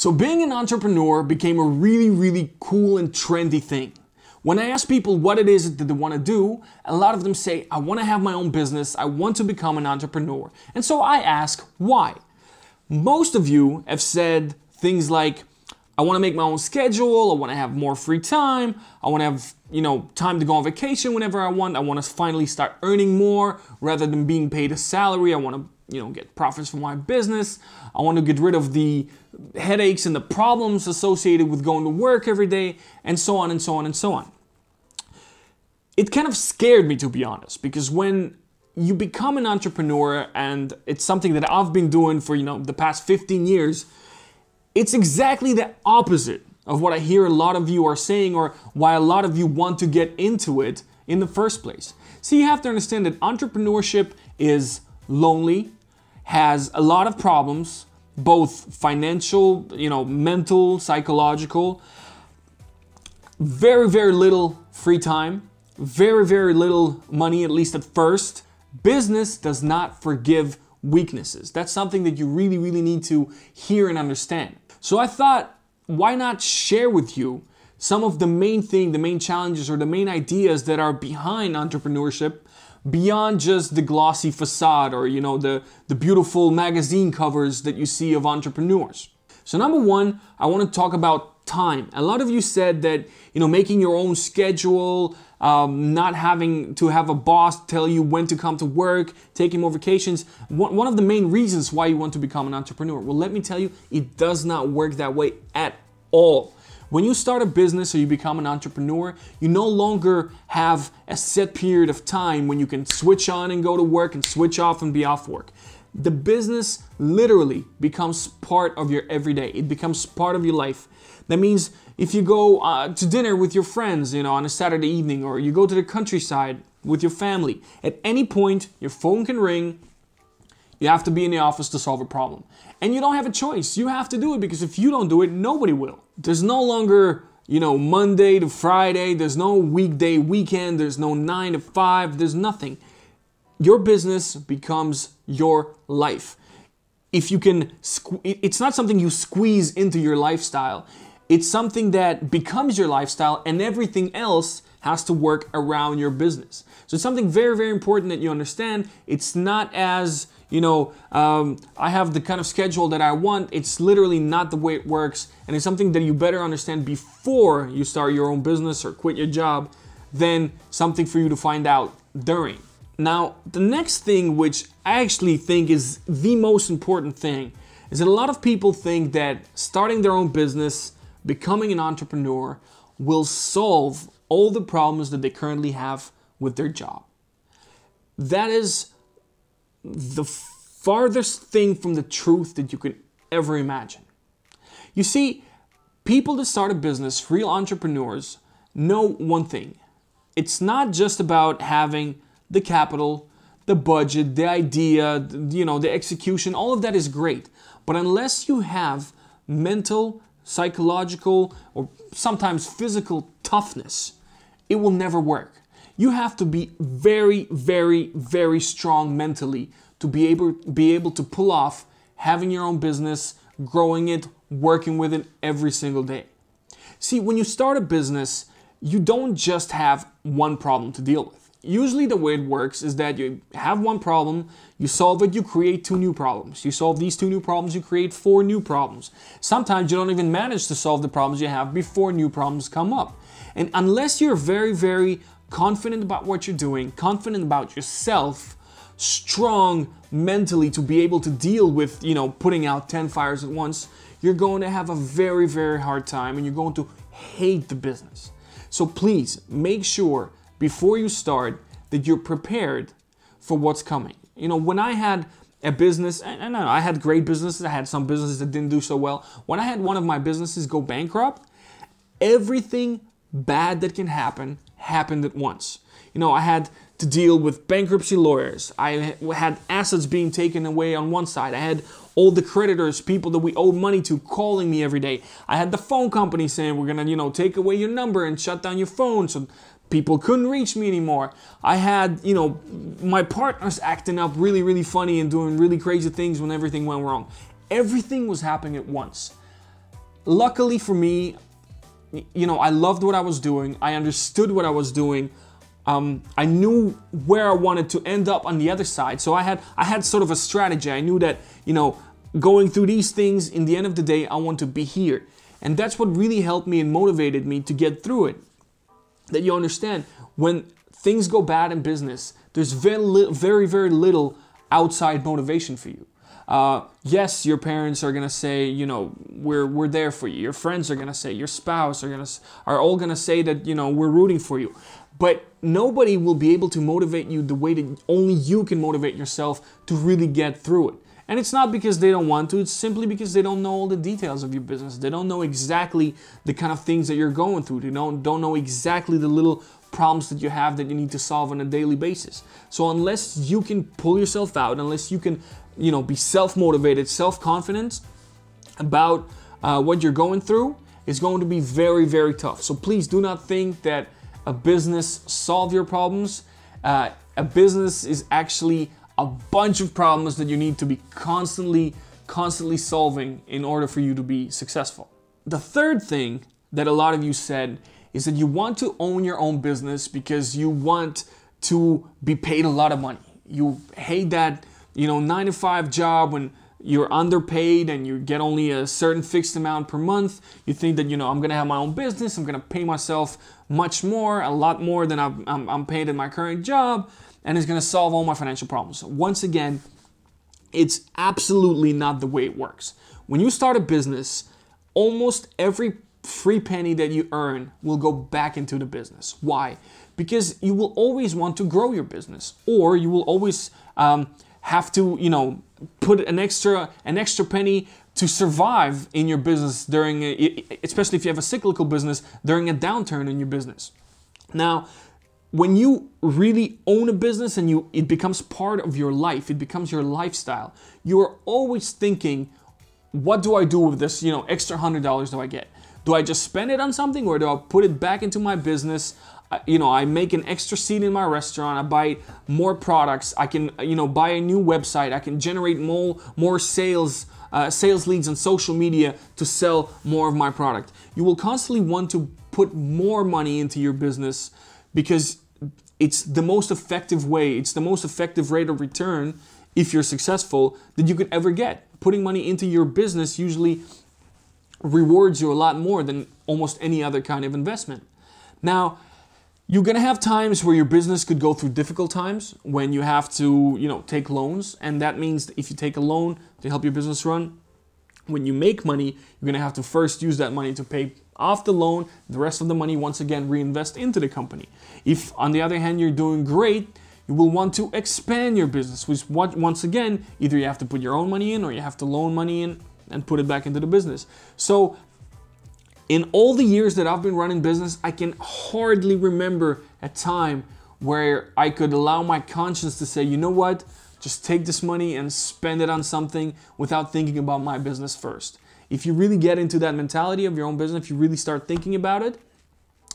So being an entrepreneur became a really cool and trendy thing. When I ask people what it is that they want to do, a lot of them say, I want to have my own business, I want to become an entrepreneur. And so I ask, why? Most of you have said things like, I want to make my own schedule, I want to have more free time, I want to have, time to go on vacation whenever I want to finally start earning more rather than being paid a salary, I want to get profits from my business, I want to get rid of the headaches and the problems associated with going to work every day, and so on and so on and so on. It kind of scared me, to be honest, because when you become an entrepreneur, and it's something that I've been doing for the past 15 years, it's exactly the opposite of what I hear a lot of you are saying, or why a lot of you want to get into it in the first place. So you have to understand that entrepreneurship is lonely, has a lot of problems, both financial, mental, psychological, very little free time, very little money, at least at first. Business does not forgive weaknesses. That's something that you really need to hear and understand. So I thought, why not share with you some of the main challenges or the main ideas that are behind entrepreneurship, beyond just the glossy facade or the beautiful magazine covers that you see of entrepreneurs. So number one, I want to talk about time. A lot of you said that making your own schedule, not having to have a boss tell you when to come to work, taking more vacations, one of the main reasons why you want to become an entrepreneur. Well, let me tell you, it does not work that way at all. When you start a business or you become an entrepreneur, you no longer have a set period of time when you can switch on and go to work and switch off and be off work. The business literally becomes part of your everyday. It becomes part of your life. That means if you go to dinner with your friends, on a Saturday evening, or you go to the countryside with your family, at any point your phone can ring. You have to be in the office to solve a problem. And you don't have a choice. You have to do it, because if you don't do it, nobody will. There's no longer, Monday to Friday. There's no weekday, weekend. There's no 9 to 5. There's nothing. Your business becomes your life. If you can, it's not something you squeeze into your lifestyle. It's something that becomes your lifestyle, and everything else has to work around your business. So it's something very important that you understand. It's not as, I have the kind of schedule that I want. It's literally not the way it works. And it's something that you better understand before you start your own business or quit your job, than something for you to find out during. Now, the next thing, which I actually think is the most important thing, is that a lot of people think that starting their own business, becoming an entrepreneur, will solve all the problems that they currently have with their job. That is the farthest thing from the truth that you could ever imagine. You see, people that start a business, real entrepreneurs, know one thing. It's not just about having the capital, the budget, the idea, the execution. All of that is great. But unless you have mental, psychological, or sometimes physical toughness, it will never work. You have to be very strong mentally to be able to pull off having your own business, growing it, working with it every single day. See, when you start a business, you don't just have one problem to deal with. Usually the way it works is that you have one problem, you solve it, you create 2 new problems. You solve these 2 new problems, you create 4 new problems. Sometimes you don't even manage to solve the problems you have before new problems come up. And unless you're very confident about what you're doing, confident about yourself, strong mentally to be able to deal with, putting out 10 fires at once, you're going to have a very hard time, and you're going to hate the business. So please make sure before you start that you're prepared for what's coming. When I had a business, and I had great businesses, I had some businesses that didn't do so well. When I had one of my businesses go bankrupt, everything bad that can happen happened at once. I had to deal with bankruptcy lawyers. I had assets being taken away on one side. I had all the creditors, people that we owed money to, calling me every day. I had the phone company saying, we're gonna, take away your number and shut down your phone so people couldn't reach me anymore. I had, my partners acting up really funny and doing really crazy things when everything went wrong. Everything was happening at once. luckily for me, I loved what I was doing. I understood what I was doing. I knew where I wanted to end up on the other side. So I had sort of a strategy. I knew that, going through these things, in the end of the day, I want to be here. And that's what really helped me and motivated me to get through it. That you understand, when things go bad in business, there's very, very little outside motivation for you. Yes, your parents are gonna say, we're there for you. Your friends are gonna say, your spouse are all gonna say that, we're rooting for you. But nobody will be able to motivate you the way that only you can motivate yourself to really get through it. And it's not because they don't want to, it's simply because they don't know all the details of your business. They don't know exactly the kind of things that you're going through. They don't know exactly the little problems that you have that you need to solve on a daily basis. So unless you can pull yourself out, unless you can, be self-motivated, self-confident about what you're going through, it's going to be very, very tough. So please do not think that a business solves your problems. A business is actually a bunch of problems that you need to be constantly solving in order for you to be successful. The third thing that a lot of you said is that you want to own your own business because you want to be paid a lot of money. You hate that, 9-to-5 job when you're underpaid and you get only a certain fixed amount per month. You think that, I'm gonna have my own business, I'm gonna pay myself much more, a lot more than I'm paid in my current job, and it's gonna solve all my financial problems. Once again, it's absolutely not the way it works. When you start a business, almost every free penny that you earn will go back into the business. Why? Because you will always want to grow your business, or you will always have to, put an extra penny to survive in your business during, especially if you have a cyclical business, during a downturn in your business. Now, when you really own a business and it becomes part of your life, it becomes your lifestyle, you are always thinking, what do I do with this, extra $100 do I get? Do I just spend it on something, or do I put it back into my business? I make an extra seat in my restaurant, I buy more products, I can, buy a new website, I can generate more sales leads on social media to sell more of my product. You will constantly want to put more money into your business because it's the most effective way, it's the most effective rate of return, if you're successful, that you could ever get. Putting money into your business usually rewards you a lot more than almost any other kind of investment. Now, you're gonna have times where your business could go through difficult times when you have to, take loans. And that means that if you take a loan to help your business run, when you make money, you're gonna have to first use that money to pay off the loan, the rest of the money once again reinvest into the company. If on the other hand you're doing great, you will want to expand your business, which once again, either you have to put your own money in or you have to loan money in and put it back into the business. So in all the years that I've been running business, I can hardly remember a time where I could allow my conscience to say, you know what, just take this money and spend it on something without thinking about my business first. If you really get into that mentality of your own business, if you really start thinking about it,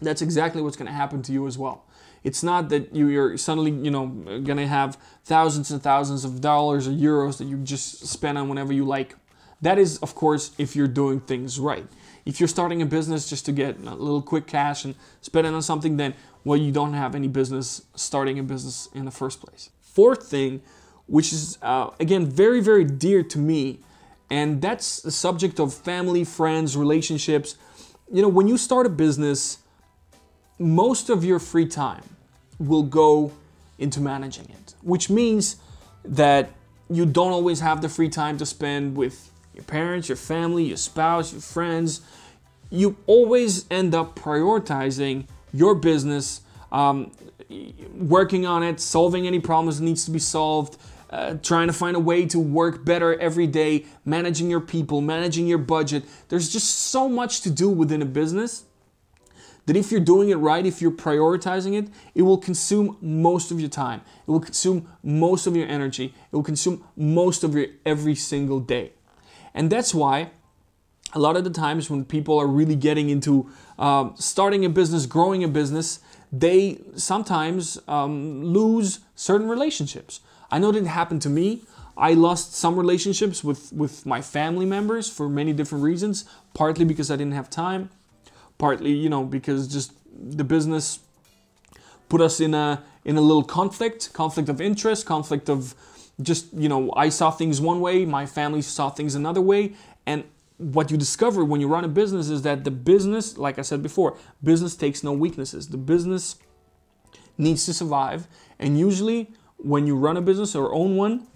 that's exactly what's going to happen to you as well. It's not that you're suddenly, going to have thousands and thousands of dollars or euros that you just spend on whenever you like. That is, of course, if you're doing things right. If you're starting a business just to get a little quick cash and spend it on something, then, well, you don't have any business starting a business in the first place. Fourth thing, which is, again, very, very dear to me, and that's the subject of family, friends, relationships. When you start a business, most of your free time will go into managing it, which means that you don't always have the free time to spend with your parents, your family, your spouse, your friends. You always end up prioritizing your business, working on it, solving any problems that needs to be solved, trying to find a way to work better every day, managing your people, managing your budget. There's just so much to do within a business that if you're doing it right, if you're prioritizing it, it will consume most of your time. It will consume most of your energy. It will consume most of your every single day. And that's why a lot of the times when people are really getting into starting a business, growing a business, they sometimes lose certain relationships. I know that it happened to me. I lost some relationships with my family members for many different reasons, partly because I didn't have time, partly, you know, because just the business put us in a little conflict of interest, conflict of just, you know, I saw things one way, my family saw things another way. And what you discover when you run a business is that the business, like I said before, business takes no weaknesses. The business needs to survive. And usually when you run a business or own one,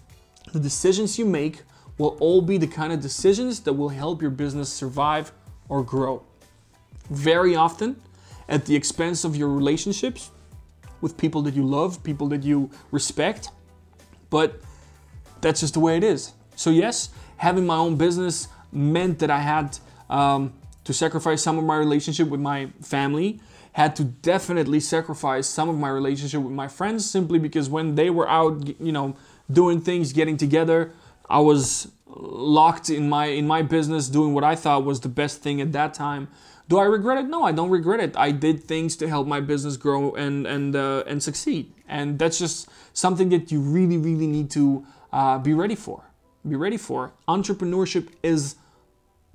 the decisions you make will all be the kind of decisions that will help your business survive or grow. Very often at the expense of your relationships with people that you love, people that you respect, but that's just the way it is. So yes, having my own business meant that I had to sacrifice some of my relationship with my family, had to definitely sacrifice some of my relationship with my friends, simply because when they were out, you know, doing things, getting together, I was locked in my business, doing what I thought was the best thing at that time. Do I regret it? No, I don't regret it. I did things to help my business grow and succeed. And that's just something that you really, really need to be ready for. Be ready for. Entrepreneurship is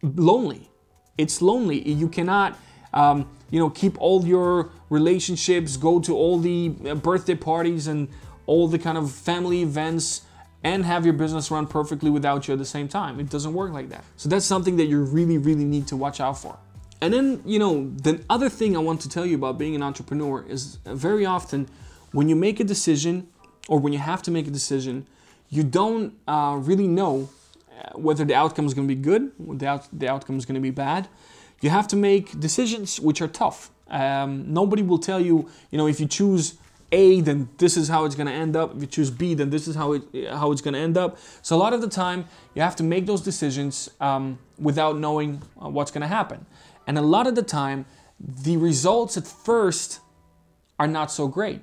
lonely. It's lonely. You cannot, you know, keep all your relationships, go to all the birthday parties and all the kind of family events, and have your business run perfectly without you at the same time. It doesn't work like that. So that's something that you really, really need to watch out for. And then, you know, the other thing I want to tell you about being an entrepreneur is very often when you make a decision, or when you have to make a decision, you don't really know whether the outcome is going to be good, or the outcome is going to be bad. You have to make decisions which are tough. Nobody will tell you, you know, if you choose A, then this is how it's going to end up. If you choose B, then this is how it's going to end up. So a lot of the time, you have to make those decisions without knowing what's going to happen. And a lot of the time, the results at first are not so great.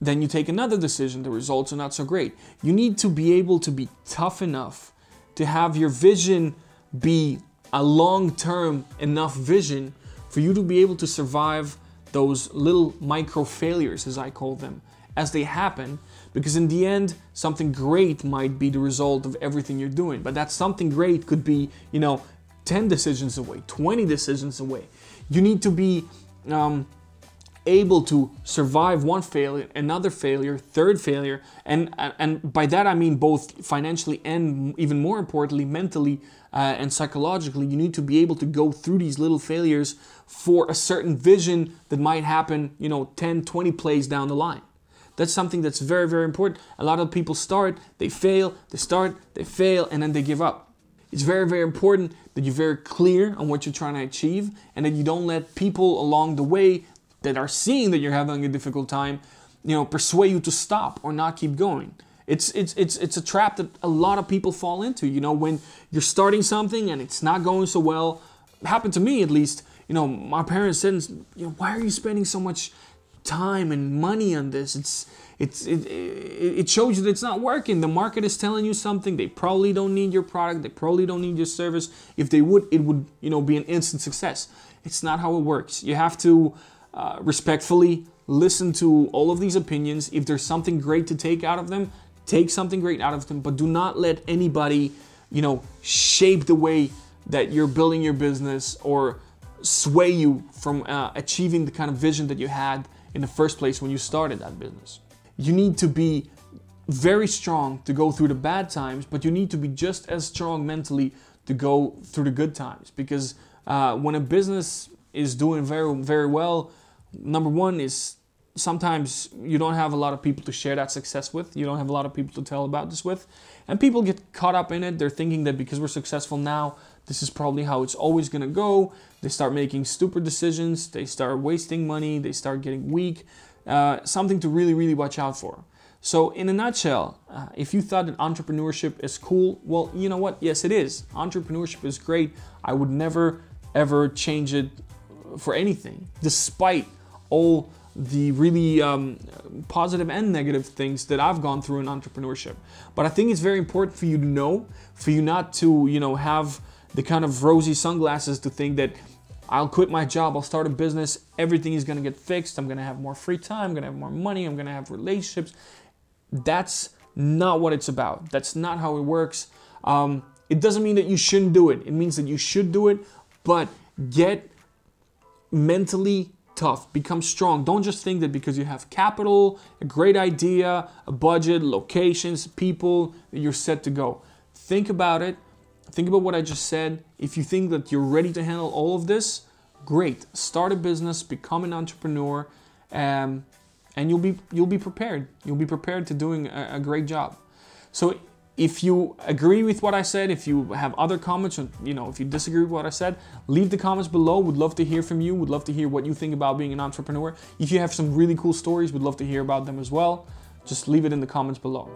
Then you take another decision, the results are not so great. You need to be able to be tough enough to have your vision be a long-term enough vision for you to be able to survive those little micro failures, as I call them, as they happen, because in the end, something great might be the result of everything you're doing. But that something great could be, you know, 10 decisions away, 20 decisions away. You need to be able to survive one failure, another failure, third failure, and by that I mean both financially and even more importantly, mentally and psychologically. You need to be able to go through these little failures for a certain vision that might happen, you know, 10, 20 plays down the line. That's something that's very, very important. A lot of people start, they fail, they start, they fail, and then they give up. It's very, very important that you're very clear on what you're trying to achieve, and that you don't let people along the way that are seeing that you're having a difficult time, you know, persuade you to stop or not keep going. It's a trap that a lot of people fall into. You know, when you're starting something and it's not going so well, it happened to me at least. You know, my parents said, you know, why are you spending so much time and money on this? It shows you that it's not working. The market is telling you something. They probably don't need your product. They probably don't need your service. If they would, it would, you know, be an instant success. It's not how it works. You have to respectfully listen to all of these opinions. If there's something great to take out of them, take something great out of them, but do not let anybody, you know, shape the way that you're building your business or sway you from achieving the kind of vision that you had in the first place when you started that business. You need to be very strong to go through the bad times, but you need to be just as strong mentally to go through the good times. Because when a business is doing very, very well, number one is sometimes you don't have a lot of people to share that success with. You don't have a lot of people to tell about this with. And people get caught up in it. They're thinking that because we're successful now, this is probably how it's always going to go. They start making stupid decisions. They start wasting money. They start getting weak. Something to really, really watch out for. So in a nutshell, if you thought that entrepreneurship is cool, well, you know what? Yes, it is. Entrepreneurship is great. I would never, ever change it for anything, despite all the really positive and negative things that I've gone through in entrepreneurship. But I think it's very important for you to know, for you not to, you know, have the kind of rosy sunglasses to think that I'll quit my job, I'll start a business, everything is gonna get fixed, I'm gonna have more free time, I'm gonna have more money, I'm gonna have relationships. That's not what it's about. That's not how it works. It doesn't mean that you shouldn't do it. It means that you should do it, but get mentally tough, become strong. Don't just think that because you have capital, a great idea, a budget, locations, people, that you're set to go. Think about it. Think about what I just said. If you think that you're ready to handle all of this, great. Start a business, become an entrepreneur, and you'll be prepared. You'll be prepared to doing a great job. So if you agree with what I said, if you have other comments, or if you disagree with what I said, leave the comments below. Would love to hear from you. Would love to hear what you think about being an entrepreneur. If you have some really cool stories, would love to hear about them as well. Just leave it in the comments below.